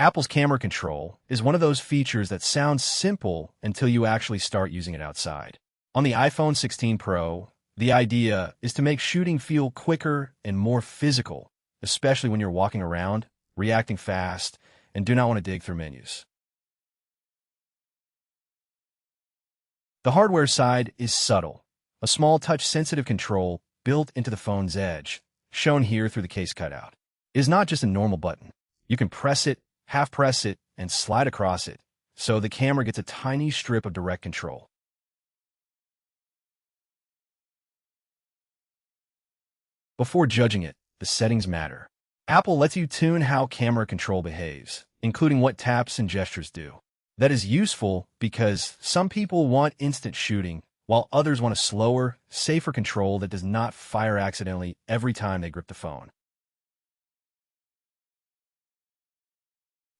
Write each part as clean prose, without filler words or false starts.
Apple's camera control is one of those features that sounds simple until you actually start using it outside. On the iPhone 16 Pro, the idea is to make shooting feel quicker and more physical, especially when you're walking around, reacting fast, and do not want to dig through menus. The hardware side is subtle, a small touch-sensitive control built into the phone's edge, shown here through the case cutout. It is not just a normal button. You can press it, half-press it, and slide across it, so the camera gets a tiny strip of direct control. Before judging it, the settings matter. Apple lets you tune how camera control behaves, including what taps and gestures do. That is useful because some people want instant shooting, while others want a slower, safer control that does not fire accidentally every time they grip the phone.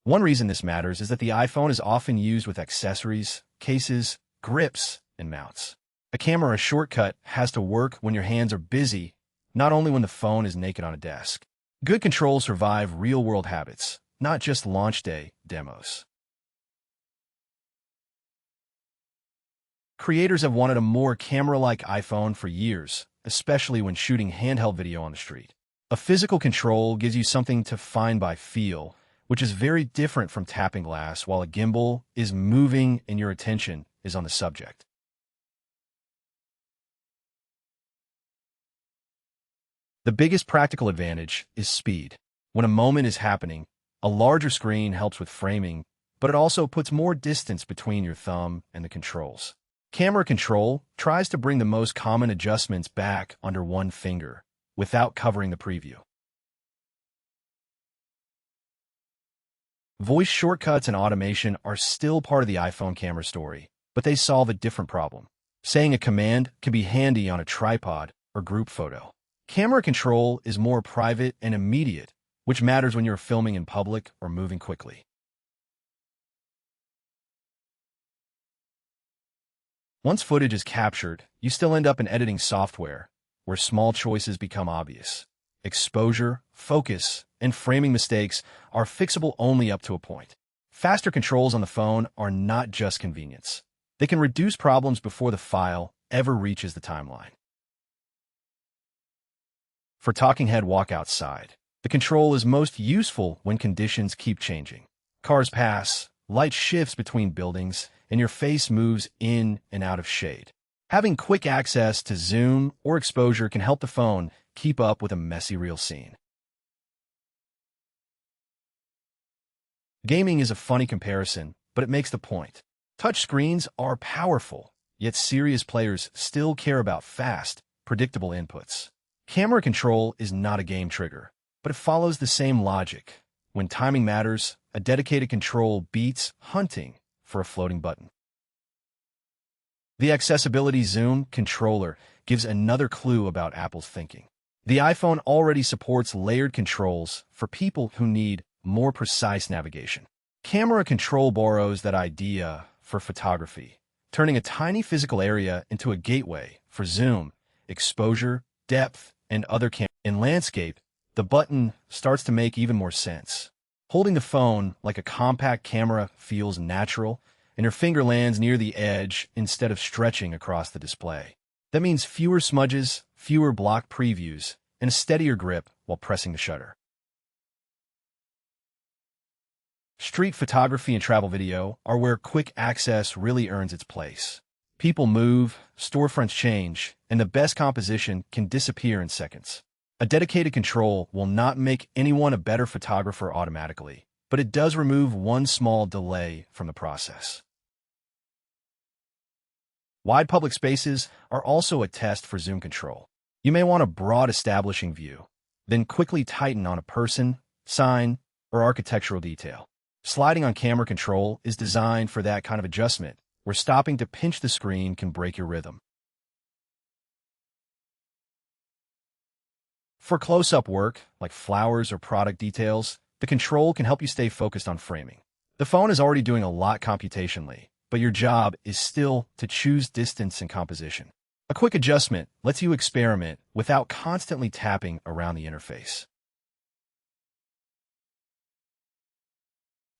One reason this matters is that the iPhone is often used with accessories, cases, grips, and mounts. A camera shortcut has to work when your hands are busy, not only when the phone is naked on a desk. Good controls survive real-world habits, not just launch day demos. Creators have wanted a more camera-like iPhone for years, especially when shooting handheld video on the street. A physical control gives you something to find by feel, which is very different from tapping glass, while a gimbal is moving and your attention is on the subject. The biggest practical advantage is speed. When a moment is happening, a larger screen helps with framing, but it also puts more distance between your thumb and the controls. Camera control tries to bring the most common adjustments back under one finger, without covering the preview. Voice shortcuts and automation are still part of the iPhone camera story, but they solve a different problem. Saying a command can be handy on a tripod or group photo. Camera control is more private and immediate, which matters when you're filming in public or moving quickly. Once footage is captured, you still end up in editing software, where small choices become obvious. Exposure, focus, and framing mistakes are fixable only up to a point. Faster controls on the phone are not just convenience. They can reduce problems before the file ever reaches the timeline. For talking head walk outside, the control is most useful when conditions keep changing. Cars pass, light shifts between buildings, and your face moves in and out of shade. Having quick access to zoom or exposure can help the phone keep up with a messy real scene. Gaming is a funny comparison, but it makes the point. Touch screens are powerful, yet serious players still care about fast, predictable inputs. Camera control is not a game trigger, but it follows the same logic. When timing matters, a dedicated control beats hunting for a floating button. The Accessibility Zoom controller gives another clue about Apple's thinking. The iPhone already supports layered controls for people who need more precise navigation. Camera control borrows that idea for photography, turning a tiny physical area into a gateway for zoom, exposure, depth, and other cameras. In landscape, the button starts to make even more sense. Holding the phone like a compact camera feels natural, and your finger lands near the edge instead of stretching across the display. That means fewer smudges, fewer block previews, and a steadier grip while pressing the shutter. Street photography and travel video are where quick access really earns its place. People move, storefronts change, and the best composition can disappear in seconds. A dedicated control will not make anyone a better photographer automatically, but it does remove one small delay from the process. Wide public spaces are also a test for zoom control. You may want a broad establishing view, then quickly tighten on a person, sign, or architectural detail. Sliding on camera control is designed for that kind of adjustment, where stopping to pinch the screen can break your rhythm. For close-up work, like flowers or product details, the control can help you stay focused on framing. The phone is already doing a lot computationally, but your job is still to choose distance and composition. A quick adjustment lets you experiment without constantly tapping around the interface.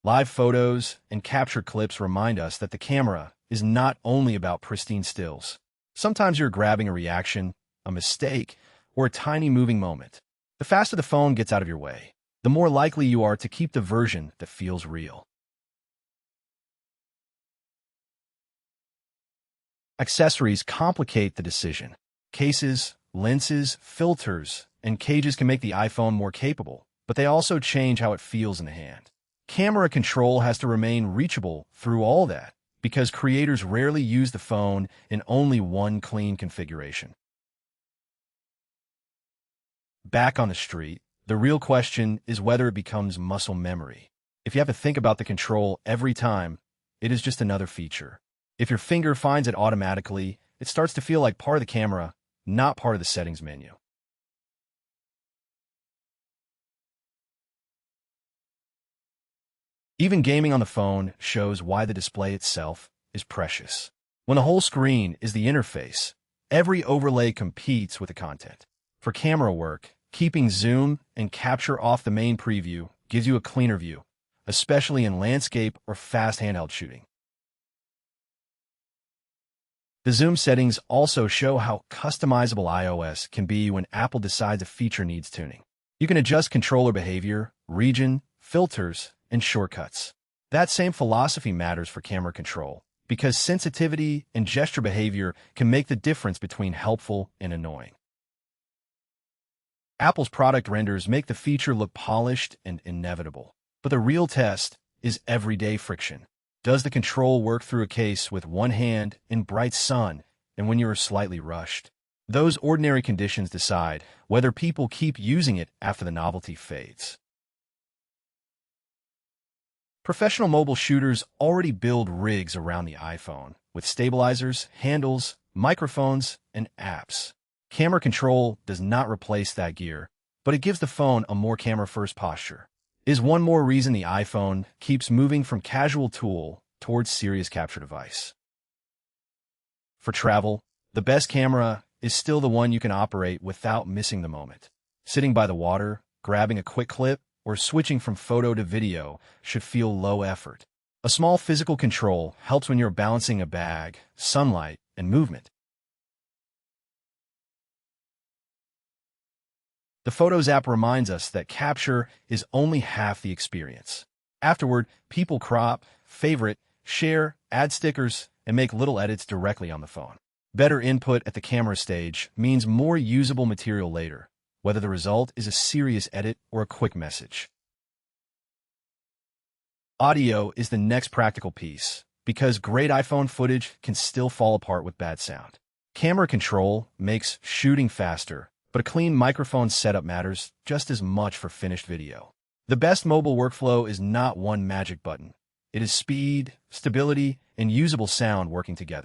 Live photos and captured clips remind us that the camera is not only about pristine stills. Sometimes you're grabbing a reaction, a mistake, or a tiny moving moment. The faster the phone gets out of your way, the more likely you are to keep the version that feels real. Accessories complicate the decision. Cases, lenses, filters, and cages can make the iPhone more capable, but they also change how it feels in the hand. Camera control has to remain reachable through all that, because creators rarely use the phone in only one clean configuration. Back on the street, the real question is whether it becomes muscle memory. If you have to think about the control every time, it is just another feature. If your finger finds it automatically, it starts to feel like part of the camera, not part of the settings menu. Even gaming on the phone shows why the display itself is precious. When the whole screen is the interface, every overlay competes with the content. For camera work, keeping zoom and capture off the main preview gives you a cleaner view, especially in landscape or fast handheld shooting. The zoom settings also show how customizable iOS can be when Apple decides a feature needs tuning. You can adjust controller behavior, region, filters, and shortcuts. That same philosophy matters for camera control, because sensitivity and gesture behavior can make the difference between helpful and annoying. Apple's product renders make the feature look polished and inevitable, but the real test is everyday friction. Does the control work through a case with one hand in bright sun and when you are slightly rushed? Those ordinary conditions decide whether people keep using it after the novelty fades. Professional mobile shooters already build rigs around the iPhone, with stabilizers, handles, microphones, and apps. Camera control does not replace that gear, but it gives the phone a more camera-first posture. Is one more reason the iPhone keeps moving from casual tool towards serious capture device. For travel, the best camera is still the one you can operate without missing the moment. Sitting by the water, grabbing a quick clip, or switching from photo to video should feel low effort. A small physical control helps when you're balancing a bag, sunlight, and movement. The Photos app reminds us that capture is only half the experience. Afterward, people crop, favorite, share, add stickers, and make little edits directly on the phone. Better input at the camera stage means more usable material later, whether the result is a serious edit or a quick message. Audio is the next practical piece, because great iPhone footage can still fall apart with bad sound. Camera control makes shooting faster, but a clean microphone setup matters just as much for finished video. The best mobile workflow is not one magic button. It is speed, stability, and usable sound working together.